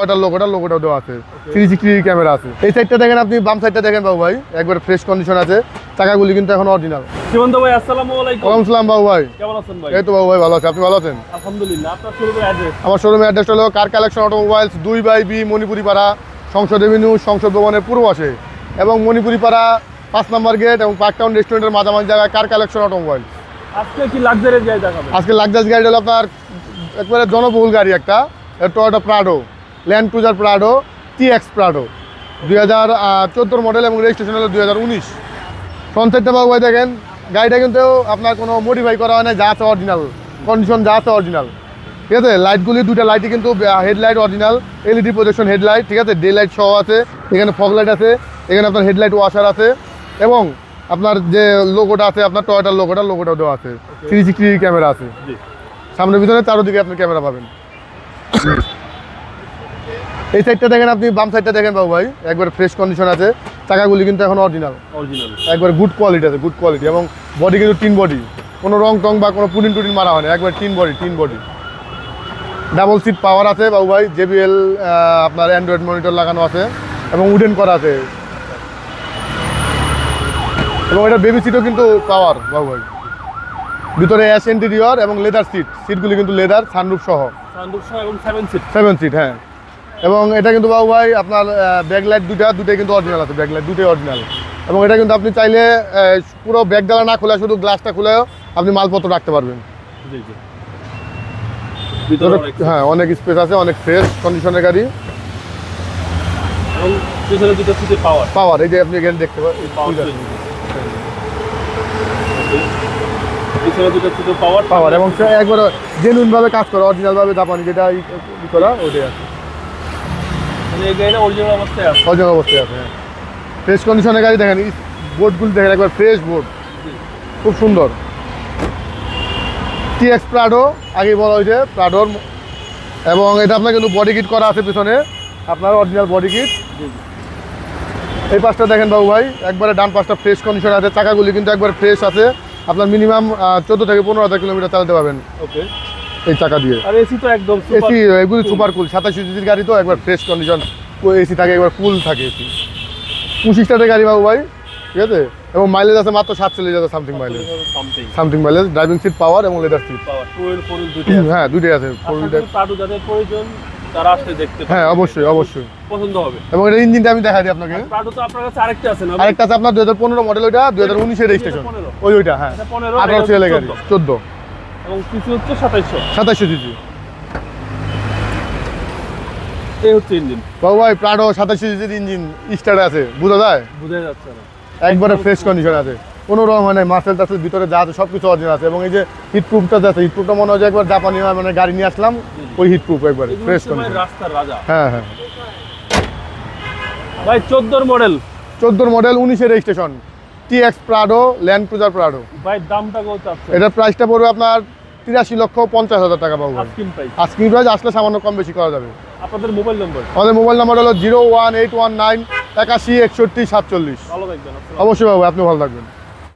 ওটার লোগোটাও দেওয়া আছে, 360 ক্যামেরা আছে। এই সাইডটা দেখেন আপনি, বাম সাইডটা দেখেন বাবু ভাই, একবার ফ্রেশ কন্ডিশন আছে, চাকাগুলি কিন্তু এখন অরিজিনাল। সীমান্ত ভাই আসসালামু আলাইকুম। ওয়ালাইকুম আসসালাম বাবু ভাই, কেমন আছেন ভাই? এই তো বাবু ভাই ভালো আছে, আপনি ভালো আছেন? আলহামদুলিল্লাহ। আপনার শোরুমের অ্যাড্রেস? আমার শোরুমের অ্যাড্রেস হলো car collection automobiles, 2/B Manipuri পাড়া, সংসদ এভিনিউ, সংসদ ভবনের পূর্ব পাশে, এবং মণিপুরি পাড়া 5 নম্বর গেট এবং পার্কটাউন রেস্টুরেন্টের মাঝামাঝি জায়গায় কার কালেকশন অটোমোবাইল। আজকে কি লাক্সারি গাড়ি দেখাবেন? আজকে লাক্সারি গাড়ি হলো আপনার একবারে জনবহুল গাড়ি, একটা Toyota Prado, Land Cruiser Prado TX Prado 2014 model এবং রেজিস্ট্রেশন হলো 2019। ফ্রন্ট সাইডটা বাবু ভাই দেখেন, গাড়িটা কিন্তু আপনার কোনো মডিফাই করা হয় না, যা আছে অরিজিনাল কন্ডিশন, যা আছে অরিজিনাল, ঠিক আছে। লাইটগুলি দুটা লাইটই কিন্তু headlight original, LED projection headlight, ঠিক আছে। ডে লাইট সহ আছে, এখানে ফগ লাইট আছে, এখানে আপনার হেডলাইট ওয়াশার আছে, এবং আপনার যে লোগোটা আছে, আপনার টয়োটার লোগোটাও দেওয়া আছে, 360 ক্যামেরা আছে সামনের ভিতরে, চারোদিকে আপনি ক্যামেরা পাবেন। এই সাইডটা দেখেন আপনি, বাম সাইডটা দেখেন বাবু ভাই, একবার ফ্রেশ কন্ডিশন আছে, চাকাগুলি কিন্তু এখন অরিজিনাল, একবার গুড কোয়ালিটি আছে, গুড কোয়ালিটি, এবং বডি কিন্তু টিন বডি, কোনো রং টং বা কোনো পুডিন টুডিন মারা হয় না, একবার tin body. Double seat power আছে বাবু ভাই, JBL আপনার অ্যান্ড্রয়েড মনিটর লাগানো আছে, এবং উডেন করা আছে, এবং এটা বেবি সিটও কিন্তু পাওয়ার বাবু ভাই। ভিতরে অ্যাশ ইন্টেরিয়র এবং লেদার সিটগুলি কিন্তু লেদার, সানরুফ সহ এবং 7 সিট, হ্যাঁ। এবং এটা কিন্তু বাবু ভাই আপনার ব্যাকলাইট দুটাই কিন্তু অরিজিনাল আছে, ব্যাকলাইট দুটোই অরিজিনাল, এবং এটা কিন্তু আপনি চাইলে পুরো ব্যাক ডালা না খোলা, শুধু গ্লাসটা খুলেও আপনি মালপত্র রাখতে পারবেন। হ্যাঁ, অনেক স্পেস আছে, অনেক ফ্রেশ কন্ডিশনের গাড়ি, পাওয়ার, এই যে আপনি এখানে দেখতে পাচ্ছেন পাওয়ার, এবং একবার জেনুইন ভাবে কাজ করে, অরিজিনাল ভাবে জাপানি যেটা করা ওটাই আছে, অরিজিনাল অবস্থায় আছে, হ্যাঁ। ফ্রেশ কন্ডিশনের গাড়ি দেখেন, বোর্ডগুলো দেখেন, একবার ফ্রেশ বোর্ড, খুব সুন্দর। TX প্রাডো আগে বলা হয়েছে প্রাডোর, এবং এটা আপনার কিন্তু বডি কিট করা আছে পিছনে, আপনার অরিজিনাল বডি কিট। এই পাশটা দেখেন বাবু ভাই, একবারে ডান পাশটা ফ্রেশ কন্ডিশন আছে, চাকাগুলি কিন্তু একবার ফ্রেশ আছে, আপনার মিনিমাম 14 থেকে 15,000 কিলোমিটার চালাতে পারবেন এই চাকা দিয়ে। আর এসি তো একদম এসি এগুলি সুপার কুল, 27 সিসির গাড়ি তো, একবার ফ্রেশ কন্ডিশন, এসি থাকে, একবার কুল থাকে এসি। 25 স্টারের গাড়ি বাবু ভাই, ঠিক আছে, এবং মাইলেজ আছে মাত্র 47,000 something mileage, driving seat power এবং লেদার সিট, হ্যাঁ দুটোই আছে। হ্যাঁ অবশ্যই পছন্দ হবে। এবং এটা ইঞ্জিনটা আমি দেখাই দিই আপনাকে, আরেকটা আছে আপনার 2015 মডেল, ওইটা 2019-এর রেজিস্ট্রেশন, ওইটা হ্যাঁ 18 সিএলের গাড়ি, 14 এবং সিসি হচ্ছে 2700 সিসি। এই হচ্ছে ইঞ্জিন বাবু ভাই, প্রাডো 27 সিসির ইঞ্জিন স্টার্ট আছে, বোঝা যাচ্ছে না, একবারে ফ্রেশ কন্ডিশন আছে, কোনো রং হয় নাই, মার্সেল টাসেল ভিতরে যা আছে সব কিছু অরিজিনাল আছে, এবং এই যে হিটপ্রুফটা আছে, হিটপ্রুফটা মনে হয় একবার জাপানি মানে গাড়ি নিয়ে আসলাম, ওই হিটপ্রুফ একবারে ফ্রেশ কন্ডিশন, রাস্তার রাজা। হ্যাঁ ভাই 14 মডেল 19-এর registration, TX Prado, Land Cruiser Prado. ভাই দামটা কত আছে? এটার প্রাইসটা পড়বে আপনার 83,50,000 টাকা পাবো। আস্কিং প্রাইস, আসলে সামান্য কম বেশি করা যাবে। আপনাদের মোবাইল নম্বর? আমাদের মোবাইল নাম্বার হলো 01819 81 61 47। ভালো থাকবেন। অবশ্যই বাবু, আপনি ভালো থাকবেন।